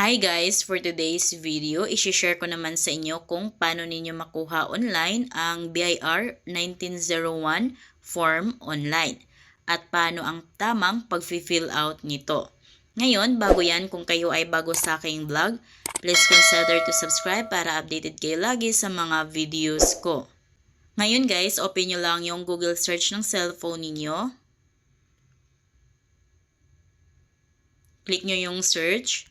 Hi guys! For today's video, isi-share ko naman sa inyo kung paano ninyo makuha online ang BIR 1901 form online at paano ang tamang pag-fill out nito. Ngayon, bago yan, kung kayo ay bago sa aking vlog, please consider to subscribe para updated kayo lagi sa mga videos ko. Ngayon guys, open nyo lang yung Google search ng cellphone ninyo. Click nyo yung search.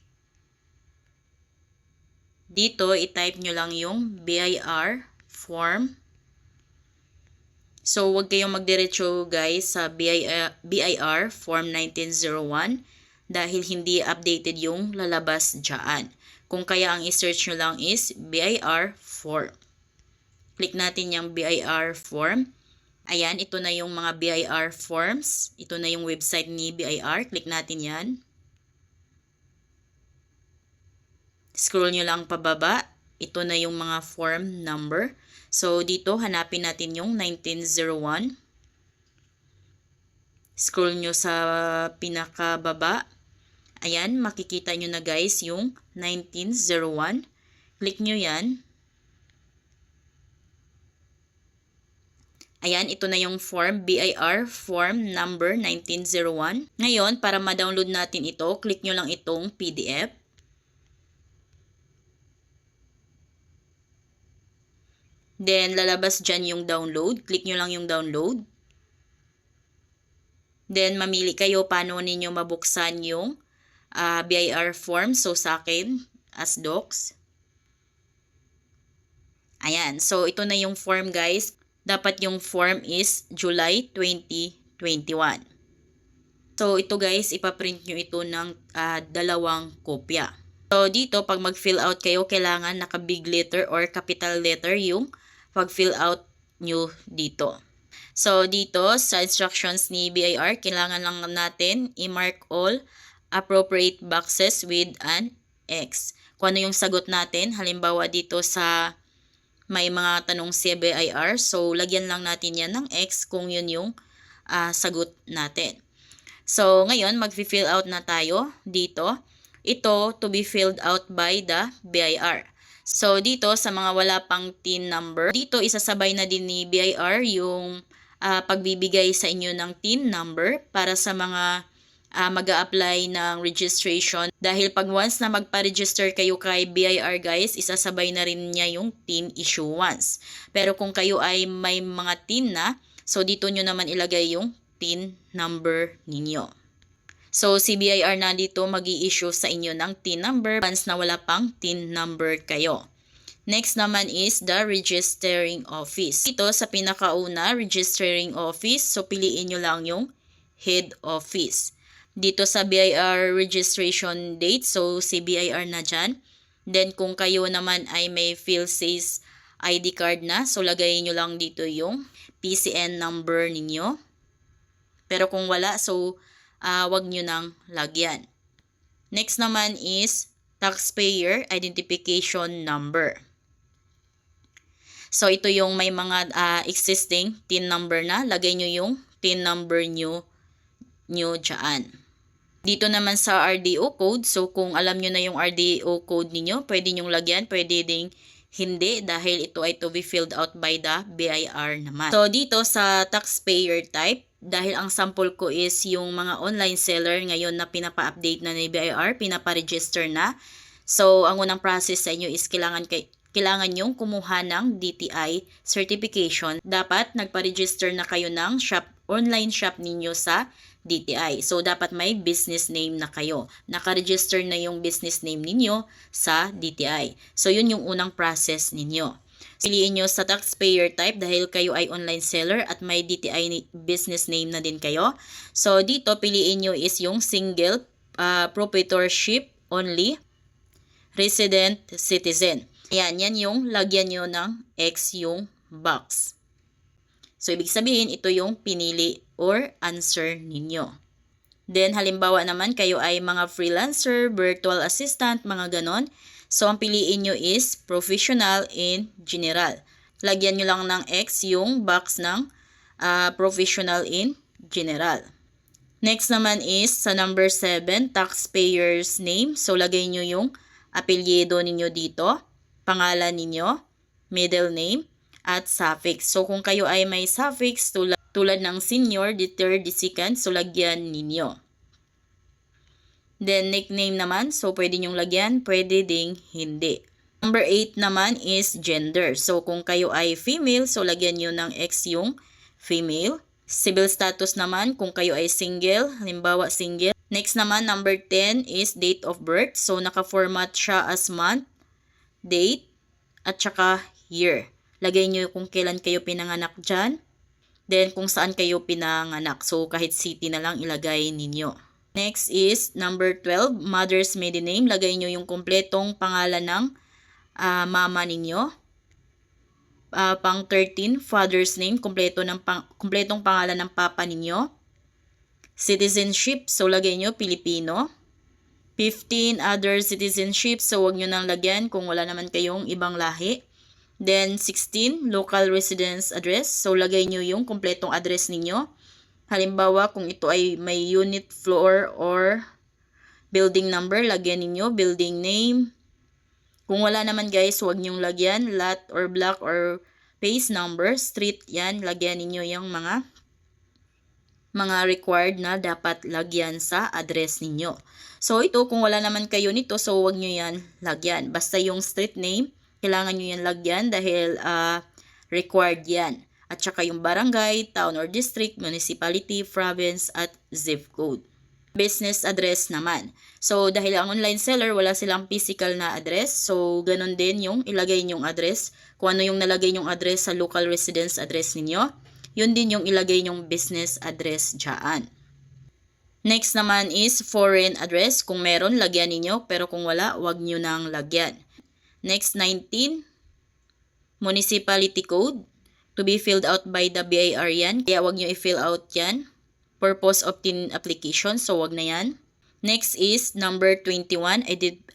Dito, i-type nyo lang yung BIR form. So, huwag kayong magdiretso guys sa BIR form 1901 dahil hindi updated yung lalabas dyan. Kung kaya ang i-search nyo lang is BIR form. Click natin yung BIR form. Ayan, ito na yung mga BIR forms. Ito na yung website ni BIR. Click natin yan. Scroll nyo lang pababa. Ito na yung mga form number. So, dito, hanapin natin yung 1901. Scroll nyo sa pinakababa. Ayan, makikita nyo na guys yung 1901. Click nyo yan. Ayan, ito na yung form, BIR form number 1901. Ngayon, para ma-download natin ito, click nyo lang itong PDF. Then, lalabas dyan yung download. Click nyo lang yung download. Then, mamili kayo paano ninyo mabuksan yung BIR form. So, sa akin, as docs. Ayan. So, ito na yung form guys. Dapat yung form is July 2021. So, ito guys, ipaprint nyo ito ng 2 kopya. So, dito, pag mag-fill out kayo, kailangan naka-big letter or capital letter yung pag-fill out nyo dito. So, dito sa instructions ni BIR, kailangan lang natin i-mark all appropriate boxes with an X. Kung ano yung sagot natin, halimbawa dito sa may mga tanong si BIR, so lagyan lang natin yan ng X kung yun yung sagot natin. So, ngayon, mag-fill out na tayo dito. Ito to be filled out by the BIR. So, dito sa mga wala pang TIN number, dito isasabay na din ni BIR yung pagbibigay sa inyo ng TIN number para sa mga mag-a-apply ng registration. Dahil pag once na magpa-register kayo kay BIR guys, isasabay na rin niya yung TIN issuance. Pero kung kayo ay may mga TIN na, so dito nyo naman ilagay yung TIN number ninyo. So, si BIR na dito mag-i-issue sa inyo ng TIN number once na wala pang TIN number kayo. Next naman is the registering office. Ito sa pinakauna, registering office. So, piliin nyo lang yung head office. Dito sa BIR registration date, so si BIR na dyan. Then, kung kayo naman ay may PhilSys ID card na, so lagay nyo lang dito yung PCN number ninyo. Pero kung wala, so wag nyo nang lagyan. Next naman is taxpayer identification number. So, ito yung may mga existing TIN number na. Lagay nyo yung TIN number nyo dyan. Dito naman sa RDO code, so kung alam nyo na yung RDO code ninyo, pwede nyong lagyan, pwede ding hindi dahil ito ay to be filled out by the BIR naman. So, dito sa taxpayer type, dahil ang sample ko is yung mga online seller ngayon na pinapa-update na ni BIR, pinapa-register na. So, ang unang process sa inyo is kailangan nyong kumuha ng DTI certification. Dapat nagpa-register na kayo ng online shop ninyo sa DTI. So, dapat may business name na kayo. Naka-register na yung business name ninyo sa DTI. So, yun yung unang process ninyo. Piliin nyo sa taxpayer type dahil kayo ay online seller at may DTI business name na din kayo. So, dito piliin nyo is yung single proprietorship only resident citizen. Ayan, yan yung lagyan nyo ng X yung box. So, ibig sabihin, ito yung pinili or answer ninyo. Then, halimbawa naman, kayo ay mga freelancer, virtual assistant, mga ganon. So, ang piliin nyo is professional in general. Lagyan nyo lang ng X yung box ng professional in general. Next naman is sa number 7, taxpayer's name. So, lagay nyo yung apelyido ninyo dito, pangalan ninyo, middle name, at suffix. So, kung kayo ay may suffix tulad ng senior, the third, the second, so lagyan ninyo. Then, nickname naman. So, pwede nyong lagyan, pwede ding hindi. Number 8 naman is gender. So, kung kayo ay female, so lagyan nyo ng X yung female. Civil status naman, kung kayo ay single, halimbawa single. Next naman, number 10 is date of birth. So, naka-format siya as month, date, at saka year. Lagay nyo kung kailan kayo pinanganak dyan. Then, kung saan kayo pinanganak. So, kahit city na lang ilagay ninyo. Next is number 12, mother's maiden name. Lagay nyo yung kumpletong pangalan ng mama ninyo. Pang 13, father's name, kumpletong pangalan ng papa ninyo. Citizenship, so lagay nyo Pilipino. 15, other citizenship, so wag nyo nang lagyan kung wala naman kayong ibang lahi. Then 16, local residence address, so lagay nyo yung kumpletong address ninyo. Halimbawa, kung ito ay may unit, floor, or building number, lagyan ninyo building name. Kung wala naman guys, huwag nyong lagyan lot or block or phase number, street, yan, lagyan ninyo yung mga required na dapat lagyan sa address ninyo. So ito, kung wala naman kayo nito, so huwag nyo yan lagyan. Basta yung street name, kailangan nyo yan lagyan dahil required yan. At saka yung barangay, town or district, municipality, province, at zip code. Business address naman. So, dahil ang online seller, wala silang physical na address. So, ganun din yung ilagay nyong address. Kung ano yung nalagay nyong address sa local residence address ninyo, yun din yung ilagay nyong business address dyan. Next naman is foreign address. Kung meron, lagyan ninyo. Pero kung wala, wag nyo nang lagyan. Next, 19. Municipality code. To be filled out by the BIR yan. Kaya wag nyo i-fill out yan. Purpose of tin application, so wag na yan. Next is number 21,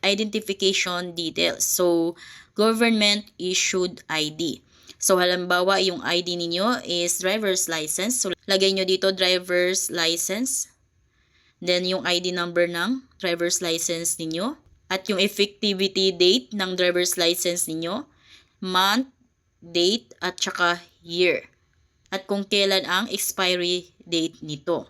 identification details. So, government issued ID. So, halimbawa, yung ID ninyo is driver's license. So, lagay nyo dito driver's license. Then, yung ID number ng driver's license ninyo. At yung effectivity date ng driver's license ninyo. Month, date, at saka year. At kung kailan ang expiry date nito.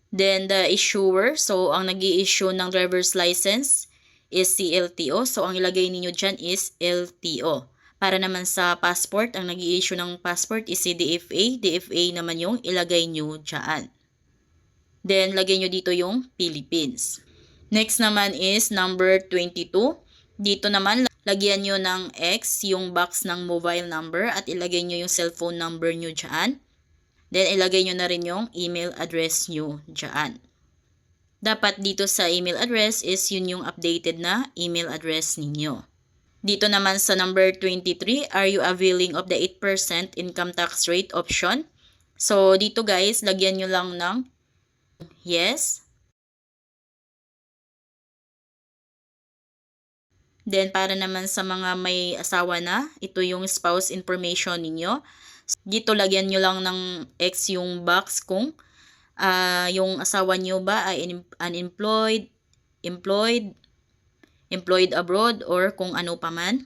Then the issuer, so ang nag-i-issue ng driver's license is si LTO. So ang ilagay niyo dyan is LTO. Para naman sa passport, ang nag-i-issue ng passport is si DFA. DFA naman yung ilagay niyo dyan. Then lagay niyo dito yung Philippines. Next naman is number 22. Dito naman, lagyan nyo ng X yung box ng mobile number at ilagay nyo yung cellphone number nyo dyan. Then, ilagay nyo na rin yung email address nyo dyan. Dapat dito sa email address is yun yung updated na email address ninyo. Dito naman sa number 23, are you availing of the 8% income tax rate option? So, dito guys, lagyan nyo lang ng yes. Then, para naman sa mga may asawa na, ito yung spouse information ninyo. Dito, lagyan nyo lang ng X yung box kung yung asawa nyo ba ay unemployed, employed abroad, or kung ano pa man.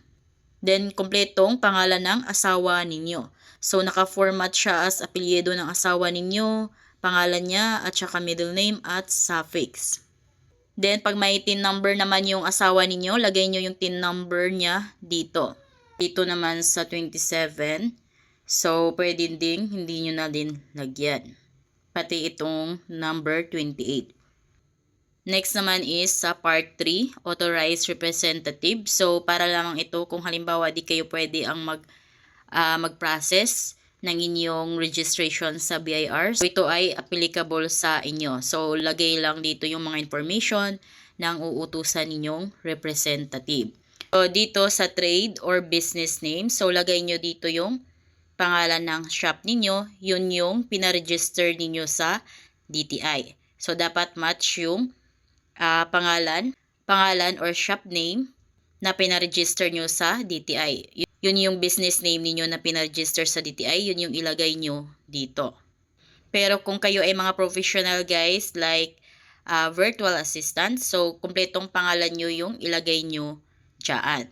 Then, kompletong pangalan ng asawa ninyo. So, naka-format siya as apelyido ng asawa ninyo, pangalan niya, at saka middle name at suffix. Then, pag may TIN number naman yung asawa ninyo, lagay nyo yung TIN number niya dito. Dito naman sa 27. So, pwede ding hindi nyo na din lagyan. Pati itong number 28. Next naman is sa part 3, authorized representative. So, para lamang ito kung halimbawa di kayo pwede ang mag-process ng inyong registration sa BIR. So, ito ay applicable sa inyo. So, lagay lang dito yung mga information ng uutusan ninyong representative. So, dito sa trade or business name, so lagay nyo dito yung pangalan ng shop ninyo, yun yung pinaregister ninyo sa DTI. So, dapat match yung pangalan or shop name na pinaregister nyo sa DTI. Yun yung business name ninyo na pinaregister sa DTI, yun yung ilagay nyo dito. Pero kung kayo ay mga professional guys, like virtual assistant, so kumpletong pangalan nyo yung ilagay nyo dyan.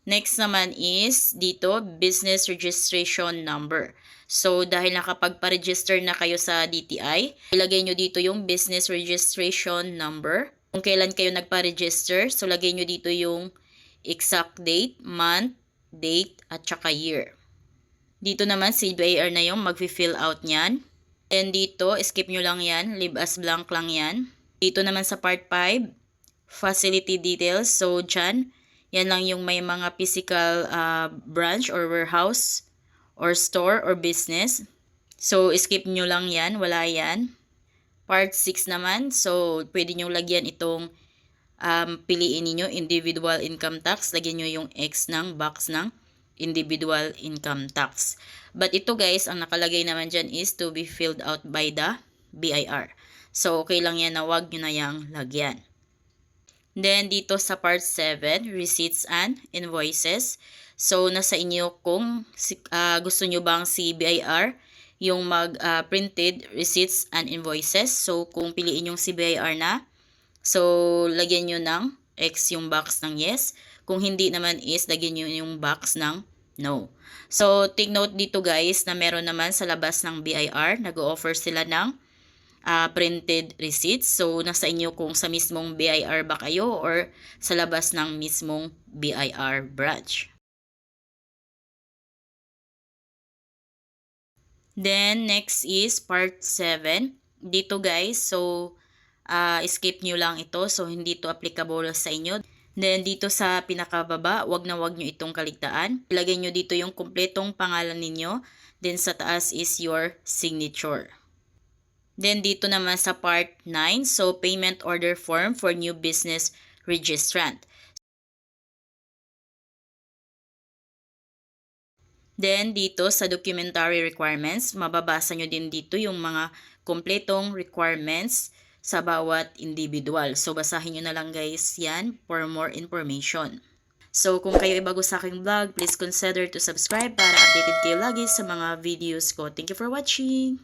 Next naman is dito, business registration number. So, dahil nakapagpa-register na kayo sa DTI, ilagay nyo dito yung business registration number. Kung kailan kayo nagpa-register, so lagay nyo dito yung exact date, month, date, at saka year. Dito naman, si BIR na yung mag-fill out nyan. And dito, skip nyo lang yan, leave as blank lang yan. Dito naman sa part 5, facility details. So, dyan, yan lang yung may mga physical branch or warehouse or store or business. So, skip nyo lang yan. Wala yan. Part 6 naman. So, pwede nyo lagyan itong piliin niyo individual income tax. Lagyan nyo yung X ng box ng individual income tax. But ito guys, ang nakalagay naman dyan is to be filled out by the BIR. So, okay lang yan na wag nyo na yung lagyan. Then, dito sa part 7, receipts and invoices. So, nasa inyo kung gusto nyo bang si BIR yung mag-printed receipts and invoices. So, kung piliin yung si BIR na, so, lagyan nyo ng X yung box ng yes. Kung hindi naman is, lagyan nyo yung box ng no. So, take note dito guys na meron naman sa labas ng BIR, nag-o-offer sila ng printed receipts. So, nasa inyo kung sa mismong BIR ba kayo or sa labas ng mismong BIR branch. Then, next is part 7. Dito guys, so, skip nyo lang ito. So, hindi to applicable sa inyo. Then, dito sa pinakababa, wag na wag nyo itong kaligtaan. Ilagay nyo dito yung kumpletong pangalan ninyo. Then, sa taas is your signature. Then, dito naman sa part 9, so payment order form for new business registrant. Then, dito sa documentary requirements, mababasa nyo din dito yung mga kompletong requirements sa bawat individual. So, basahin nyo na lang guys yan for more information. So, kung kayo ay bago sa aking vlog, please consider to subscribe para updated kayo lagi sa mga videos ko. Thank you for watching!